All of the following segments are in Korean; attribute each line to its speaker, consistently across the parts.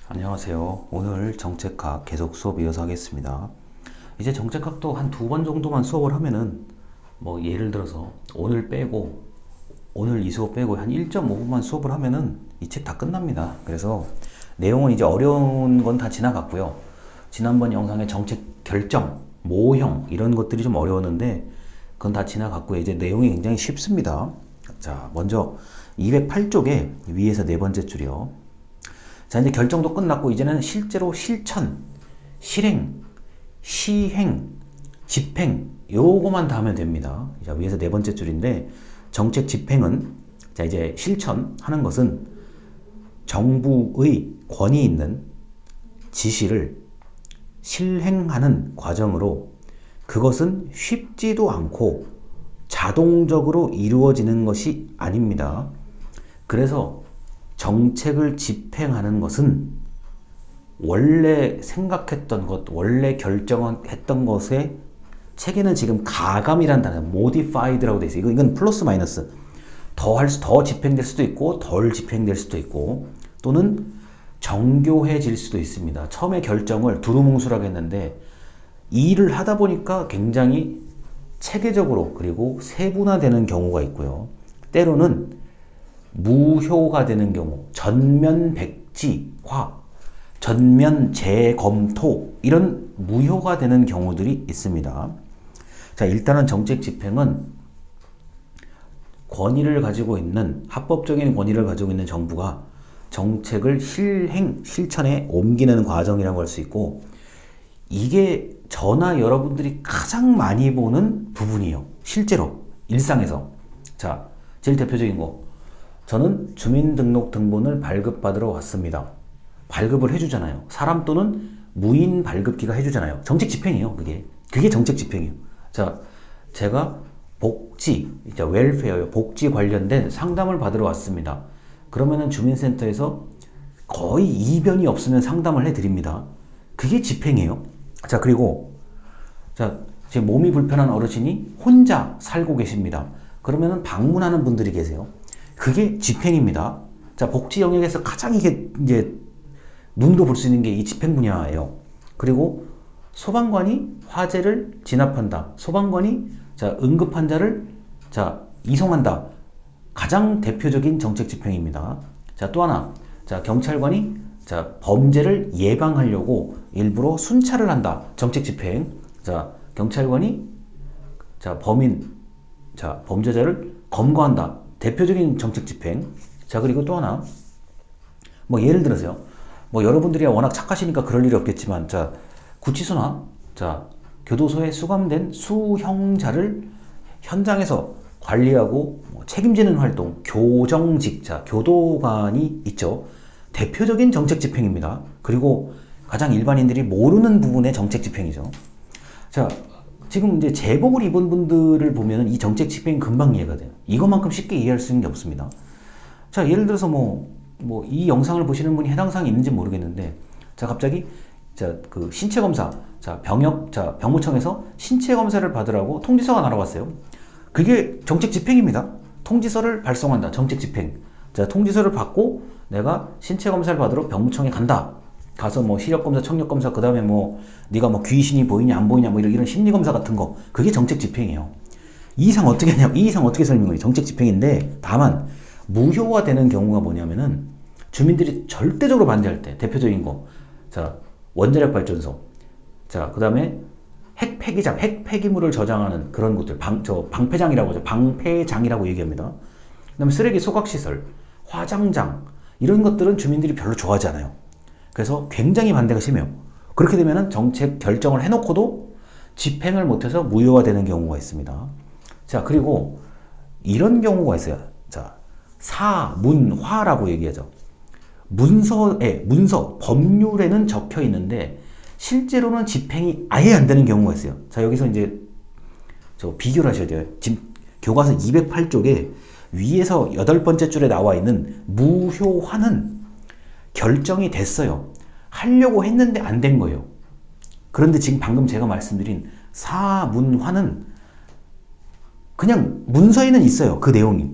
Speaker 1: 안녕하세요. 오늘 정책학 계속 수업 이어서 하겠습니다. 이제 정책학도 한 두 번 정도만 수업을 하면은 뭐 예를 들어서 오늘 이 수업 빼고 한 1.5분만 수업을 하면은 이 책 다 끝납니다. 그래서 내용은 이제 어려운 건 다 지나갔고요. 지난번 영상의 정책 결정, 모형 이런 것들이 좀 어려웠는데 그건 다 지나갔고요. 이제 내용이 굉장히 쉽습니다. 자, 먼저 208쪽에 위에서 네 번째 줄이요. 자, 이제 결정도 끝났고 이제는 실제로 실천, 실행, 시행, 집행 요거만 다 하면 됩니다. 자, 위에서 네 번째 줄인데 정책 집행은 자, 이제 실천하는 것은 정부의 권위 있는 지시를 실행하는 과정으로 그것은 쉽지도 않고 자동적으로 이루어지는 것이 아닙니다. 그래서 정책을 집행하는 것은 원래 생각했던 것, 원래 결정했던 것에 책에는 지금 가감이라는 단어, modified라고 되어 있어요. 이건 플러스 마이너스. 더 집행될 수도 있고, 덜 집행될 수도 있고, 또는 정교해질 수도 있습니다. 처음에 결정을 두루뭉술하게 했는데, 일을 하다 보니까 굉장히 체계적으로 그리고 세분화되는 경우가 있고요. 때로는 무효가 되는 경우, 전면 백지화, 전면 재검토 이런 무효가 되는 경우들이 있습니다. 자, 일단은 정책 집행은 권위를 가지고 있는 합법적인 권위를 가지고 있는 정부가 정책을 실천에 옮기는 과정이라고 할 수 있고 이게 저나 여러분들이 가장 많이 보는 부분이에요. 실제로 일상에서. 자, 제일 대표적인 거. 저는 주민등록등본을 발급받으러 왔습니다. 발급을 해주잖아요. 사람 또는 무인 발급기가 해주잖아요. 정책 집행이에요. 그게 정책 집행이에요. 자, 제가 복지, 이제 웰페어요. 복지 관련된 상담을 받으러 왔습니다. 그러면은 주민센터에서 거의 이변이 없으면 상담을 해드립니다. 그게 집행이에요. 자, 그리고 자, 제 몸이 불편한 어르신이 혼자 살고 계십니다. 그러면은 방문하는 분들이 계세요. 그게 집행입니다. 자, 복지 영역에서 가장 이게 이제 눈으로 볼 수 있는 게 이 집행 분야예요. 그리고 소방관이 화재를 진압한다. 소방관이 자, 응급 환자를 자, 이송한다. 가장 대표적인 정책 집행입니다. 자, 또 하나. 자, 경찰관이 자, 범죄를 예방하려고 일부러 순찰을 한다. 정책 집행. 자, 경찰관이 자, 범죄자를 검거한다. 대표적인 정책 집행. 자, 그리고 또 하나. 뭐 예를 들어서요. 뭐 여러분들이 워낙 착하시니까 그럴 일이 없겠지만 자, 구치소나 자, 교도소에 수감된 수형자를 현장에서 관리하고 책임지는 활동, 교정직, 자, 교도관이 있죠. 대표적인 정책 집행입니다. 그리고 가장 일반인들이 모르는 부분의 정책 집행이죠. 자, 지금 이제 제복을 입은 분들을 보면 이 정책 집행이 금방 이해가 돼요. 이것만큼 쉽게 이해할 수 있는 게 없습니다. 자, 예를 들어서 이 영상을 보시는 분이 해당 사항이 있는지 모르겠는데, 자, 갑자기, 자, 그 신체 검사, 자, 병무청에서 신체 검사를 받으라고 통지서가 날아왔어요. 그게 정책 집행입니다. 통지서를 발송한다. 정책 집행. 자, 통지서를 받고 내가 신체 검사를 받으러 병무청에 간다. 가서 뭐 시력검사, 청력검사, 그 다음에 네가 귀신이 보이냐 안 보이냐 이런 심리검사 같은 거. 그게 정책 집행이에요. 이 이상 어떻게 하냐? 이 이상 어떻게 설명해? 정책 집행인데 다만 무효화되는 경우가 뭐냐면은 주민들이 절대적으로 반대할 때 대표적인 거. 자, 원자력 발전소. 자, 그 다음에 핵 폐기물을 저장하는 그런 곳들. 방패장이라고 하죠. 방패장이라고 얘기합니다. 그 다음에 쓰레기 소각시설, 화장장 이런 것들은 주민들이 별로 좋아하지 않아요. 그래서 굉장히 반대가 심해요. 그렇게 되면 정책 결정을 해놓고도 집행을 못해서 무효화되는 경우가 있습니다. 자, 그리고 이런 경우가 있어요. 자, 사문화라고 얘기하죠. 문서, 법률에는 적혀 있는데 실제로는 집행이 아예 안 되는 경우가 있어요. 자, 여기서 이제 비교를 하셔야 돼요. 지금 교과서 208쪽에 위에서 8번째 줄에 나와 있는 무효화는 결정이 됐어요. 하려고 했는데 안 된 거예요. 그런데 지금 방금 제가 말씀드린 사문화는 그냥 문서에는 있어요. 그 내용이.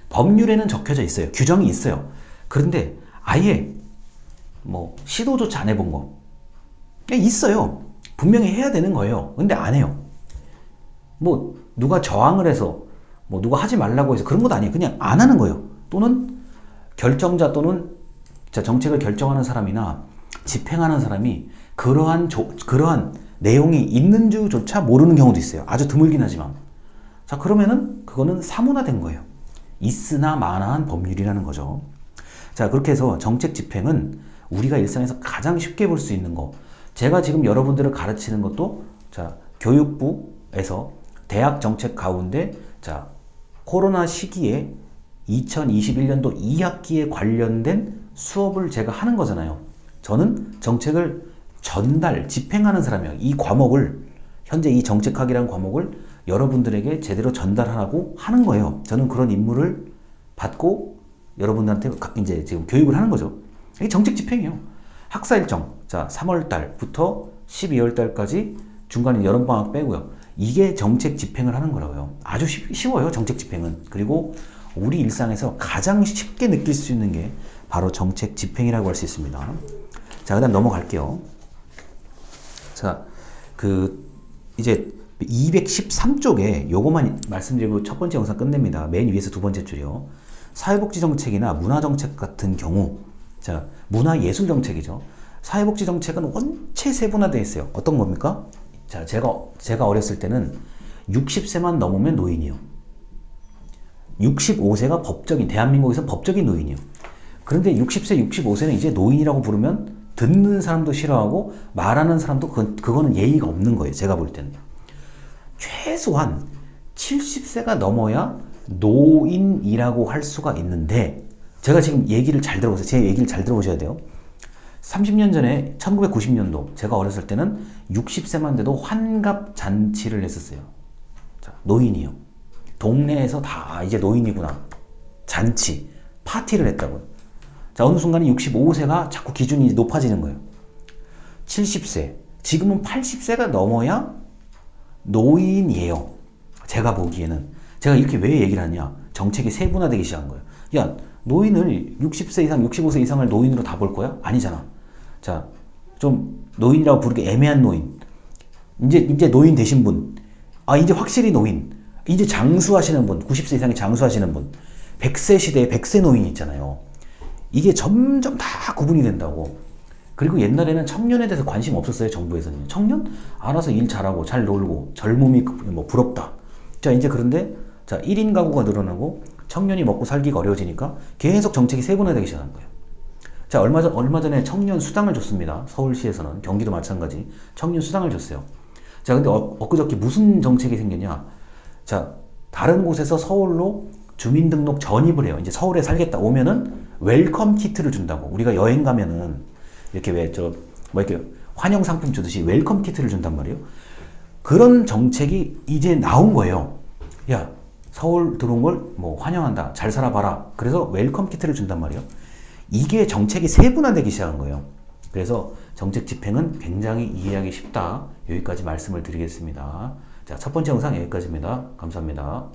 Speaker 1: 법률에는 적혀져 있어요. 규정이 있어요. 그런데 아예 뭐 시도조차 안 해본 거 있어요. 분명히 해야 되는 거예요. 근데 안 해요. 뭐 누가 저항을 해서 뭐 누가 하지 말라고 해서 그런 것도 아니에요. 그냥 안 하는 거예요. 또는 결정자 또는 정책을 결정하는 사람이나 집행하는 사람이 그러한 내용이 있는 줄조차 모르는 경우도 있어요. 아주 드물긴 하지만. 자, 그러면은 그거는 사문화된 거예요. 있으나 마나한 법률이라는 거죠. 자, 그렇게 해서 정책 집행은 우리가 일상에서 가장 쉽게 볼 수 있는 거. 제가 지금 여러분들을 가르치는 것도 교육부에서 대학 정책 가운데 코로나 시기에 2021년도 2학기에 관련된 수업을 제가 하는 거잖아요. 저는 정책을 집행하는 사람이에요. 이 과목을, 현재 이 정책학이라는 과목을 여러분들에게 제대로 전달하라고 하는 거예요. 저는 그런 임무를 받고 여러분들한테 이제 지금 교육을 하는 거죠. 이게 정책 집행이에요. 학사 일정, 3월 달부터 12월 달까지 중간에 여름방학 빼고요. 이게 정책 집행을 하는 거라고요. 아주 쉬워요, 정책 집행은. 그리고 우리 일상에서 가장 쉽게 느낄 수 있는 게 바로 정책 집행이라고 할 수 있습니다. 자, 그 다음 넘어갈게요. 이제 213쪽에 요것만 말씀드리고 첫 번째 영상 끝냅니다. 맨 위에서 두 번째 줄이요. 사회복지정책이나 문화정책 같은 경우, 문화예술정책이죠. 사회복지정책은 원체 세분화되어 있어요. 어떤 겁니까? 제가 어렸을 때는 60세만 넘으면 노인이요. 65세가 대한민국에서 법적인 노인이요. 그런데 60세, 65세는 이제 노인이라고 부르면 듣는 사람도 싫어하고 말하는 사람도 그거는 예의가 없는 거예요. 제가 볼 때는. 최소한 70세가 넘어야 노인이라고 할 수가 있는데, 제가 지금 얘기를 잘 들어보세요. 제 얘기를 잘 들어보셔야 돼요. 30년 전에 1990년도 제가 어렸을 때는 60세만 돼도 환갑 잔치를 했었어요. 노인이요. 동네에서 다 이제 노인이구나. 잔치, 파티를 했다고요. 어느 순간에 65세가 자꾸 기준이 높아지는 거예요. 70세, 지금은 80세가 넘어야 노인이에요. 제가 보기에는. 제가 이렇게 왜 얘기를 하냐. 정책이 세분화되기 시작한 거예요. 야, 노인을 60세 이상, 65세 이상을 노인으로 다 볼 거야? 아니잖아. 좀 노인이라고 부르기 애매한 노인. 이제 노인 되신 분. 이제 확실히 노인. 이제 장수하시는 분. 90세 이상이 장수하시는 분. 100세 시대에 100세 노인 있잖아요. 이게 점점 다 구분이 된다고. 그리고 옛날에는 청년에 대해서 관심 없었어요, 정부에서는. 청년? 알아서 일 잘하고, 잘 놀고, 젊음이 부럽다. 이제 그런데, 1인 가구가 늘어나고, 청년이 먹고 살기가 어려워지니까 계속 정책이 세분화되기 시작한 거예요. 얼마 전에 청년 수당을 줬습니다. 서울시에서는. 경기도 마찬가지. 청년 수당을 줬어요. 근데 엊그저께 무슨 정책이 생겼냐. 다른 곳에서 서울로 주민등록 전입을 해요. 이제 서울에 살겠다 오면은 웰컴 키트를 준다고. 우리가 여행 가면은 이렇게 이렇게 환영 상품 주듯이 웰컴 키트를 준단 말이에요. 그런 정책이 이제 나온 거예요. 야, 서울 들어온 걸 환영한다. 잘 살아봐라. 그래서 웰컴 키트를 준단 말이에요. 이게 정책이 세분화되기 시작한 거예요. 그래서 정책 집행은 굉장히 이해하기 쉽다. 여기까지 말씀을 드리겠습니다. 첫 번째 영상 여기까지입니다. 감사합니다.